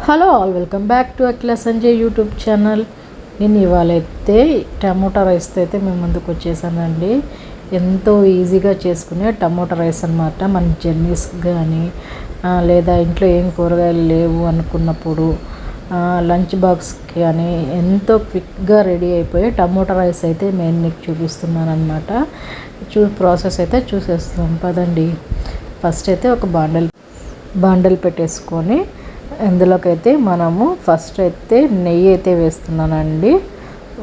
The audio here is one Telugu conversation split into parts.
Hello all, welcome back to Akhila Sanjay YouTube channel. నేను ఇవాళ అయితే టమోటా రైస్తో అయితే మేము ముందుకు వచ్చేసానండి. ఎంతో ఈజీగా చేసుకునే టమోటా రైస్ అనమాట. మన జర్నీస్ కానీ లేదా ఇంట్లో ఏం కూరగాయలు లేవు అనుకున్నప్పుడు లంచ్ బాక్స్కి కానీ ఎంతో క్విక్గా రెడీ అయిపోయే టమోటా రైస్ అయితే నేను మీకు చూపిస్తున్నాను అనమాట. ప్రాసెస్ అయితే చూసేస్తాం పదండి. ఫస్ట్ అయితే ఒక బాండల్ పెట్టేసుకొని ఇందులోకైతే మనము ఫస్ట్ అయితే నెయ్యి అయితే వేస్తున్నానండి.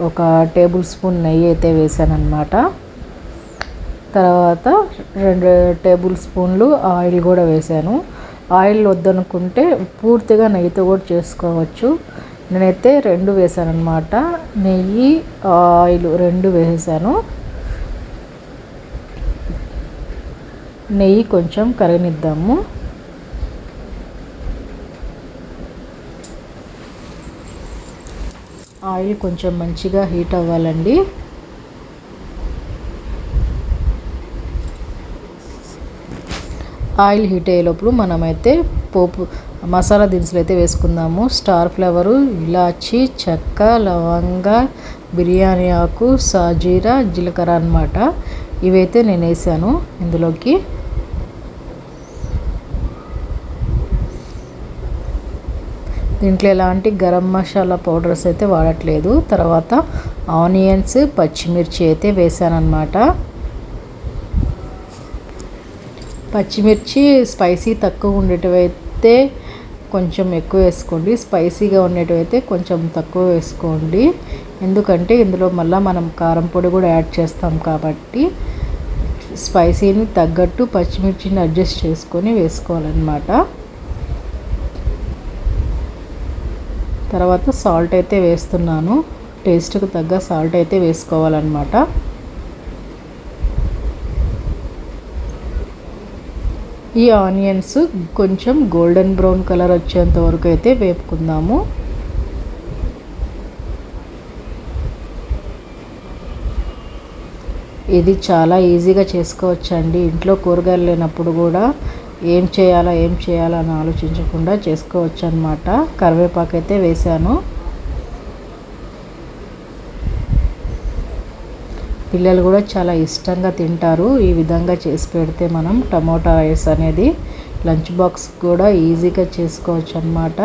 ఒక టేబుల్ స్పూన్ నెయ్యి అయితే వేసానన్నమాట. తర్వాత 2 టేబుల్ స్పూన్లు ఆయిల్ కూడా వేసాను. ఆయిల్ వద్దనుకుంటే పూర్తిగా నెయ్యితో కూడా చేసుకోవచ్చు. నేనైతే 2 వేసాను అనమాట. నెయ్యి ఆయిల్ 2 వేసాను. నెయ్యి కొంచెం కరగనిద్దాము. ఆయిల్ కొంచెం మంచిగా హీట్ అవ్వాలండి. ఆయిల్ హీట్ అయ్యేలోపు మనమైతే మసాలా దినుసులు అయితే వేసుకుందాము. స్టార్ ఫ్లేవరు, ఇలాచి, చెక్క, లవంగ, బిర్యానీ ఆకు, సాజీరా, జీలకర్ర అన్నమాట. ఇవైతే నేను వేసాను ఇందులోకి. దీంట్లో ఎలాంటి గరం మసాలా పౌడర్స్ అయితే వాడట్లేదు. తర్వాత ఆనియన్స్, పచ్చిమిర్చి అయితే వేసానన్నమాట. పచ్చిమిర్చి స్పైసీ తక్కువ ఉండేటివైతే కొంచెం ఎక్కువ వేసుకోండి, స్పైసీగా ఉండేటివైతే కొంచెం తక్కువ వేసుకోండి. ఎందుకంటే ఇందులో మళ్ళీ మనం కారం పొడి కూడా యాడ్ చేస్తాం కాబట్టి స్పైసీని తగ్గట్టు పచ్చిమిర్చిని అడ్జస్ట్ చేసుకొని వేసుకోవాలన్నమాట. తర్వాత సాల్ట్ అయితే వేస్తున్నాను. టేస్ట్కి తగ్గ సాల్ట్ అయితే వేసుకోవాలన్నమాట. ఈ ఆనియన్స్ కొంచెం గోల్డెన్ బ్రౌన్ కలర్ వచ్చేంత వరకు అయితే వేపుకుందాము. ఇది చాలా ఈజీగా చేసుకోవచ్చండి. ఇంట్లో కూరగాయలు లేనప్పుడు కూడా ఏం చేయాలా అని ఆలోచించకుండా చేసుకోవచ్చు అన్నమాట. కరివేపాకు అయితే వేసాను. పిల్లలు కూడా చాలా ఇష్టంగా తింటారు ఈ విధంగా చేసి పెడితే. మనం టమోటా రైస్ అనేది లంచ్ బాక్స్ కూడా ఈజీగా చేసుకోవచ్చు అన్నమాట.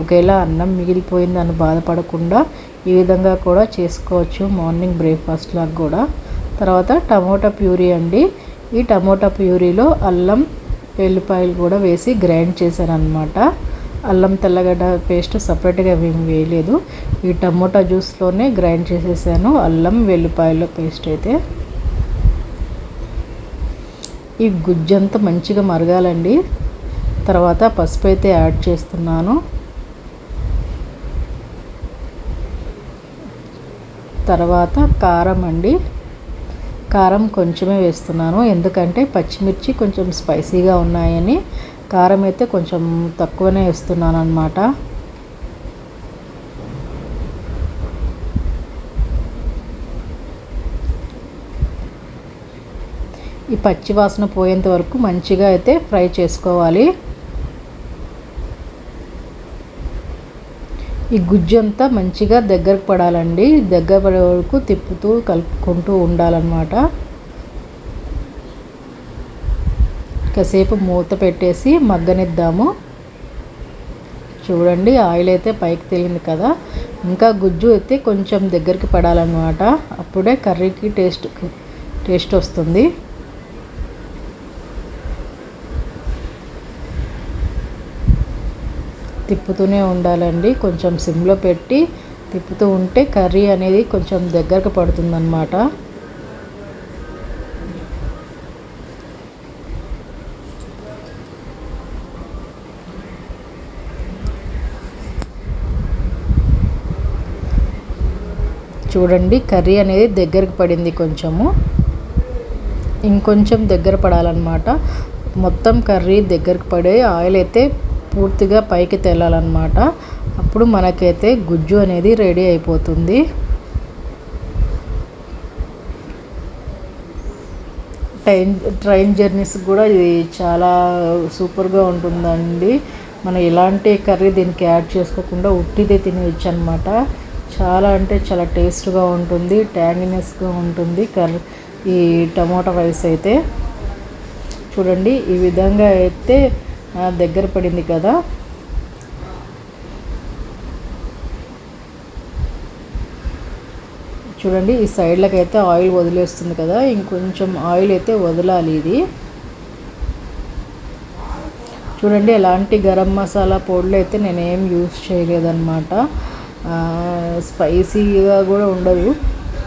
ఒకేలా అన్నం మిగిలిపోయిందని బాధపడకుండా ఈ విధంగా కూడా చేసుకోవచ్చు, మార్నింగ్ బ్రేక్ఫాస్ట్ లాగా కూడా. తర్వాత టమోటా ప్యూరీ అండి. ఈ టమోటా ప్యూరీలో అల్లం, వెల్లిపాయలు కూడా వేసి గ్రైండ్ చేశాను అనమాట. అల్లం తెల్లగడ్డ పేస్ట్ సపరేట్గా ఏమి వేయలేదు. ఈ టమోటా జ్యూస్లోనే గ్రైండ్ చేసేసాను అల్లం వెల్లిపాయల పేస్ట్ అయితే. ఈ గుజ్జంతా మంచిగా మరగాలండి. తర్వాత పసుపు అయితే యాడ్ చేస్తున్నాను. తర్వాత కారం అండి. కారం కొంచెమే వేస్తున్నాను, ఎందుకంటే పచ్చిమిర్చి కొంచెం స్పైసీగా ఉన్నాయని కారం అయితే కొంచెం తక్కువనే వేస్తున్నాను అన్నమాట. ఈ పచ్చి వాసన పోయేంత వరకు మంచిగా అయితే ఫ్రై చేసుకోవాలి. ఈ గుజ్జు అంతా మంచిగా దగ్గరకు పడాలండి. దగ్గర పడే వరకు తిప్పుతూ కలుపుకుంటూ ఉండాలన్నమాట. కాసేపు మూత పెట్టేసి మగ్గనిద్దాము. చూడండి, ఆయిల్ అయితే పైకి తేలింది కదా. ఇంకా గుజ్జు అయితే కొంచెం దగ్గరికి పడాలన్నమాట. అప్పుడే కర్రీకి టేస్ట్ వస్తుంది. తిప్పుతూనే ఉండాలండి. కొంచెం సిమ్లో పెట్టి తిప్పుతూ ఉంటే కర్రీ అనేది కొంచెం దగ్గరకు పడుతుందన్నమాట. చూడండి, కర్రీ అనేది దగ్గరకు పడింది. ఇంకొంచెం దగ్గర పడాలన్నమాట. మొత్తం కర్రీ దగ్గరకు పడే ఆయిల్ అయితే పూర్తిగా పైకి తేలాలన్నమాట. అప్పుడు మనకైతే గుజ్జు అనేది రెడీ అయిపోతుంది. ట్రైన్ జర్నీస్ కూడా ఇది చాలా సూపర్గా ఉంటుందండి. మనం ఎలాంటి కర్రీ దీనికి యాడ్ చేసుకోకుండా ఉట్టిదే తినేయచ్చు అనమాట. చాలా అంటే చాలా టేస్ట్గా ఉంటుంది, ట్యాంగినెస్గా ఉంటుంది కర్రీ ఈ టమోటా రైస్ అయితే. చూడండి ఈ విధంగా అయితే దగ్గర పడింది కదా. చూడండి ఈ సైడ్లకి అయితే ఆయిల్ వదిలేస్తుంది కదా, ఇంకొంచెం ఆయిల్ అయితే వదలాలి ఇది. చూడండి ఎలాంటి గరం మసాలా పౌడర్లు అయితే నేనేం యూస్ చేయలేదన్నమాట. స్పైసీగా కూడా ఉండదు,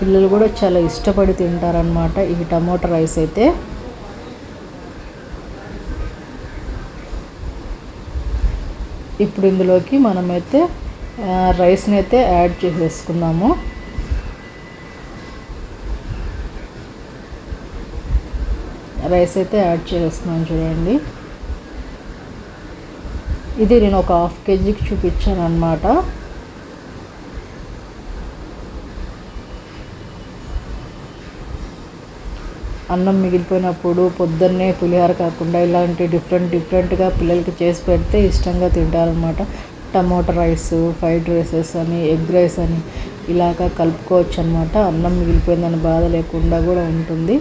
పిల్లలు కూడా చాలా ఇష్టపడి తింటారనమాట ఈ టమోటా రైస్ అయితే. ఇప్పుడు ఇందులోకి మనమైతే రైస్ని అయితే యాడ్ చేసేసుకున్నాము. రైస్ అయితే యాడ్ చేస్తున్నాను చూడండి. ఇది నేను ఒక 1/2 kgకి చూపించాను అన్నమాట. అన్నం మిగిలిపోయినప్పుడు పొద్దున్నే పులిహోర కాకుండా ఇలాంటి డిఫరెంట్గా పిల్లలకి చేసి పెడితే ఇష్టంగా తింటారనమాట. టమోటా రైస్, ఫ్రైడ్ రైసెస్ అని, ఎగ్ రైస్ అని ఇలాగా కలుపుకోవచ్చు అనమాట. అన్నం మిగిలిపోయిందని బాధ లేకుండా కూడా ఉంటుంది.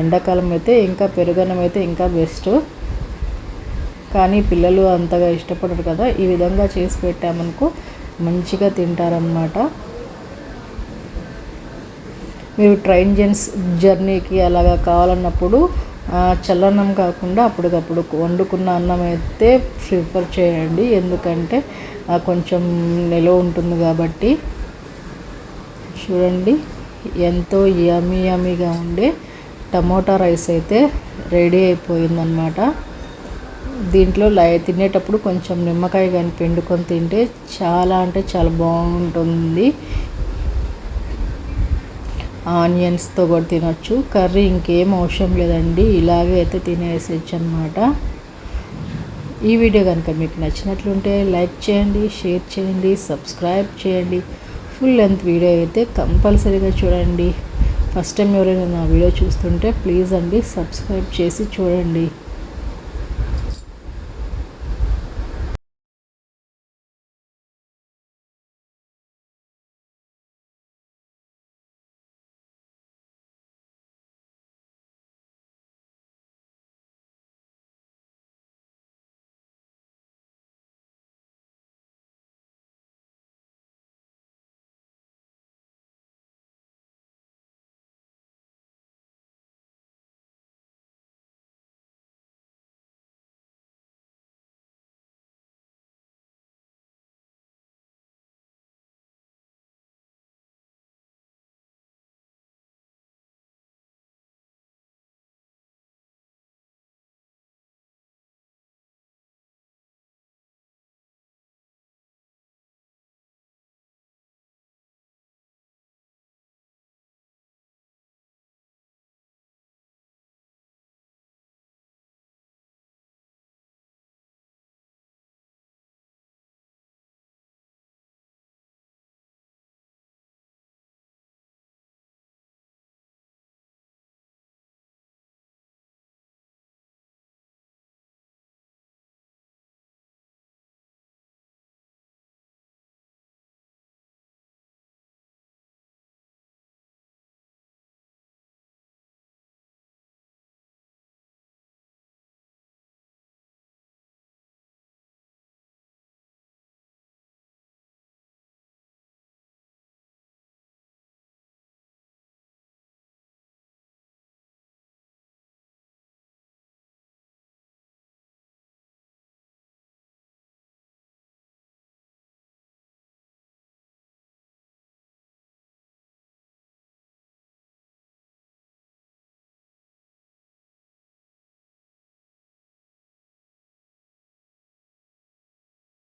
ఎండాకాలం అయితే ఇంకా పెరుగన్నం అయితే ఇంకా బెస్ట్, కానీ పిల్లలు అంతగా ఇష్టపడరు కదా. ఈ విధంగా చేసి పెట్టామనుకో మంచిగా తింటారనమాట. మీరు ట్రైన్ జర్నీకి అలాగా కావాలన్నప్పుడు చల్లన్నం కాకుండా అప్పటికప్పుడు వండుకున్న అన్నం అయితే ప్రిఫర్ చేయండి, ఎందుకంటే కొంచెం నిలువ ఉంటుంది కాబట్టి. చూడండి ఎంతో యమ్మీగా ఉండే టమోటా రైస్ అయితే రెడీ అయిపోయిందనమాట. దీంట్లో తినేటప్పుడు కొంచెం నిమ్మకాయ కానీ పిండుకొని తింటే చాలా అంటే చాలా బాగుంటుంది. ఆనియన్స్తో కూడా తినొచ్చు, కర్రీ ఇంకేం అవసరం లేదండి, ఇలాగే అయితే తినేసేయచ్చు అనమాట. ఈ వీడియో కనుక మీకు నచ్చినట్లుంటే లైక్ చేయండి, షేర్ చేయండి, సబ్స్క్రైబ్ చేయండి. ఫుల్ లెంత్ వీడియో అయితే కంపల్సరీగా చూడండి. ఫస్ట్ టైం ఎవరైనా నా వీడియో చూస్తుంటే ప్లీజ్ అండి సబ్స్క్రైబ్ చేసి చూడండి.